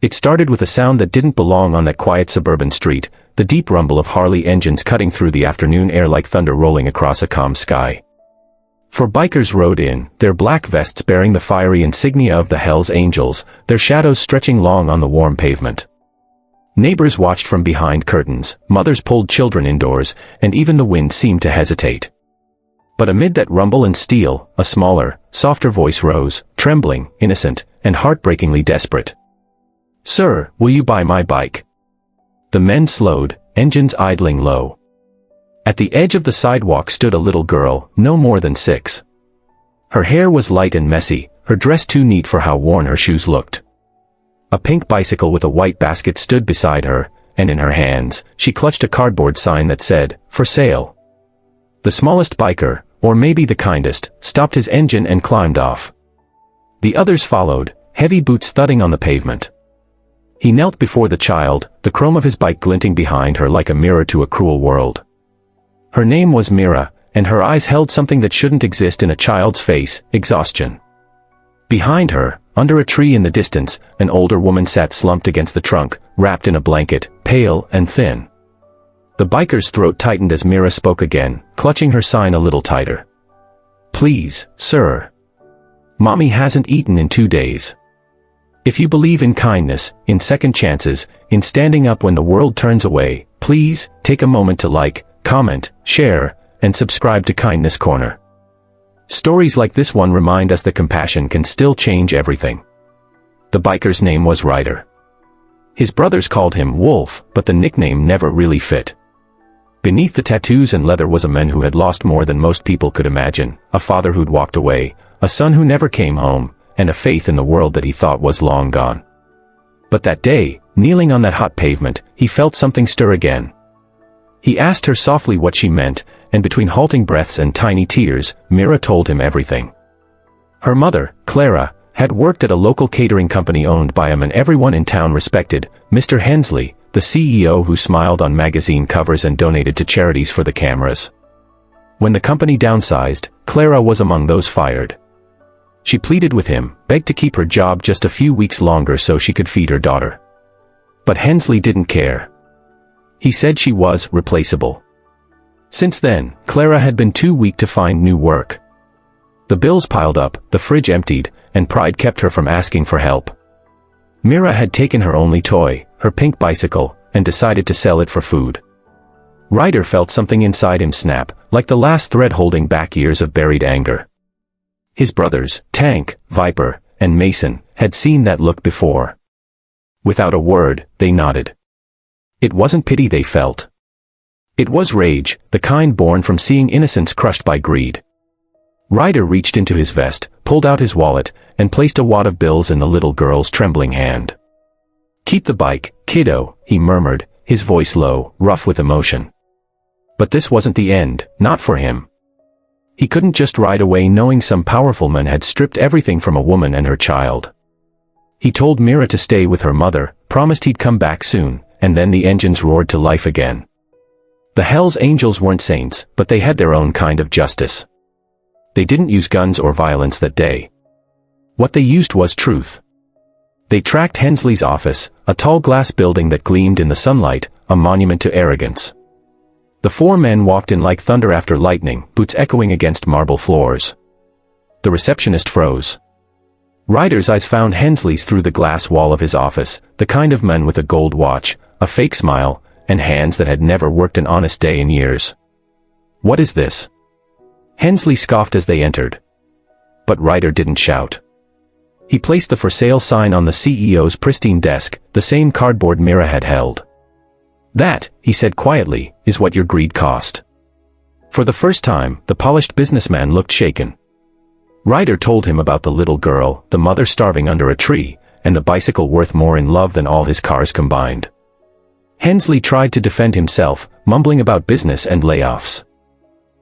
It started with a sound that didn't belong on that quiet suburban street, the deep rumble of Harley engines cutting through the afternoon air like thunder rolling across a calm sky. 4 bikers rode in, their black vests bearing the fiery insignia of the Hells Angels, their shadows stretching long on the warm pavement. Neighbors watched from behind curtains, mothers pulled children indoors, and even the wind seemed to hesitate. But amid that rumble and steel, a smaller, softer voice rose, trembling, innocent, and heartbreakingly desperate. "Sir, will you buy my bike?" The men slowed, engines idling low. At the edge of the sidewalk stood a little girl, no more than 6. Her hair was light and messy, her dress too neat for how worn her shoes looked. A pink bicycle with a white basket stood beside her, and in her hands, she clutched a cardboard sign that said, "For sale." The smallest biker, or maybe the kindest, stopped his engine and climbed off. The others followed, heavy boots thudding on the pavement. He knelt before the child, the chrome of his bike glinting behind her like a mirror to a cruel world. Her name was Mira, and her eyes held something that shouldn't exist in a child's face, exhaustion. Behind her, under a tree in the distance, an older woman sat slumped against the trunk, wrapped in a blanket, pale and thin. The biker's throat tightened as Mira spoke again, clutching her sign a little tighter. "Please, sir. Mommy hasn't eaten in 2 days. If you believe in kindness, in second chances, in standing up when the world turns away, please, take a moment to like, comment, share, and subscribe to Kindness Corner." Stories like this one remind us that compassion can still change everything. The biker's name was Ryder. His brothers called him Wolf, but the nickname never really fit. Beneath the tattoos and leather was a man who had lost more than most people could imagine, a father who'd walked away, a son who never came home, and a faith in the world that he thought was long gone. But that day, kneeling on that hot pavement, he felt something stir again. He asked her softly what she meant, and between halting breaths and tiny tears, Mira told him everything. Her mother, Clara, had worked at a local catering company owned by a man everyone in town respected, Mr. Hensley, the CEO who smiled on magazine covers and donated to charities for the cameras. When the company downsized, Clara was among those fired. She pleaded with him, begged to keep her job just a few weeks longer so she could feed her daughter. But Hensley didn't care. He said she was replaceable. Since then, Clara had been too weak to find new work. The bills piled up, the fridge emptied, and pride kept her from asking for help. Mira had taken her only toy, her pink bicycle, and decided to sell it for food. Ryder felt something inside him snap, like the last thread holding back years of buried anger. His brothers, Tank, Viper, and Mason, had seen that look before. Without a word, they nodded. It wasn't pity they felt. It was rage, the kind born from seeing innocence crushed by greed. Ryder reached into his vest, pulled out his wallet, and placed a wad of bills in the little girl's trembling hand. "Keep the bike, kiddo," he murmured, his voice low, rough with emotion. But this wasn't the end, not for him. He couldn't just ride away knowing some powerful man had stripped everything from a woman and her child. He told Mira to stay with her mother, promised he'd come back soon, and then the engines roared to life again. The Hells Angels weren't saints, but they had their own kind of justice. They didn't use guns or violence that day. What they used was truth. They tracked Hensley's office, a tall glass building that gleamed in the sunlight, a monument to arrogance. The 4 men walked in like thunder after lightning, boots echoing against marble floors. The receptionist froze. Ryder's eyes found Hensley's through the glass wall of his office, the kind of man with a gold watch, a fake smile, and hands that had never worked an honest day in years. "What is this?" Hensley scoffed as they entered. But Ryder didn't shout. He placed the for sale sign on the CEO's pristine desk, the same cardboard Mira had held. "That," he said quietly, "is what your greed cost." For the first time, the polished businessman looked shaken. Ryder told him about the little girl, the mother starving under a tree, and the bicycle worth more in love than all his cars combined. Hensley tried to defend himself, mumbling about business and layoffs.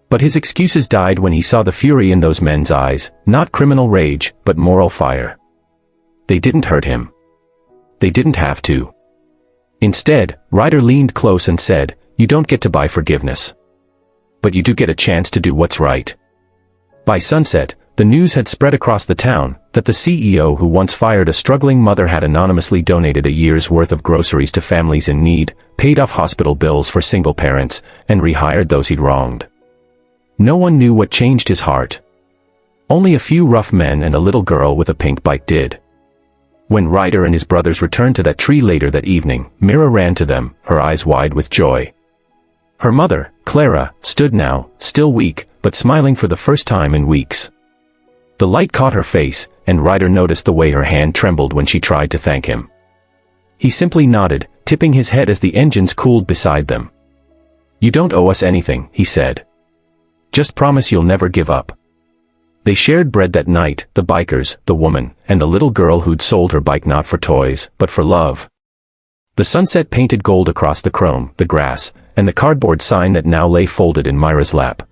But his excuses died when he saw the fury in those men's eyes, not criminal rage, but moral fire. They didn't hurt him. They didn't have to. Instead, Ryder leaned close and said, "You don't get to buy forgiveness. But you do get a chance to do what's right." By sunset, the news had spread across the town that the CEO who once fired a struggling mother had anonymously donated a year's worth of groceries to families in need, paid off hospital bills for single parents, and rehired those he'd wronged. No one knew what changed his heart. Only a few rough men and a little girl with a pink bike did. When Ryder and his brothers returned to that tree later that evening, Mira ran to them, her eyes wide with joy. Her mother, Clara, stood now, still weak, but smiling for the first time in weeks. The light caught her face, and Ryder noticed the way her hand trembled when she tried to thank him. He simply nodded, tipping his head as the engines cooled beside them. "You don't owe us anything," he said. "Just promise you'll never give up." They shared bread that night, the bikers, the woman, and the little girl who'd sold her bike not for toys, but for love. The sunset painted gold across the chrome, the grass, and the cardboard sign that now lay folded in Myra's lap.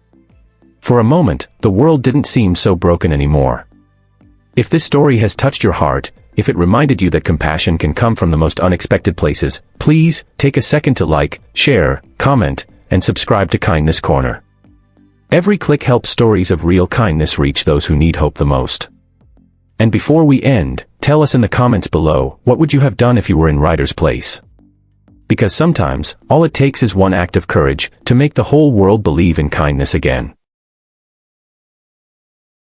For a moment, the world didn't seem so broken anymore. If this story has touched your heart, if it reminded you that compassion can come from the most unexpected places, please take a second to like, share, comment, and subscribe to Kindness Corner. Every click helps stories of real kindness reach those who need hope the most. And before we end, tell us in the comments below, what would you have done if you were in Ryder's place? Because sometimes, all it takes is one act of courage to make the whole world believe in kindness again.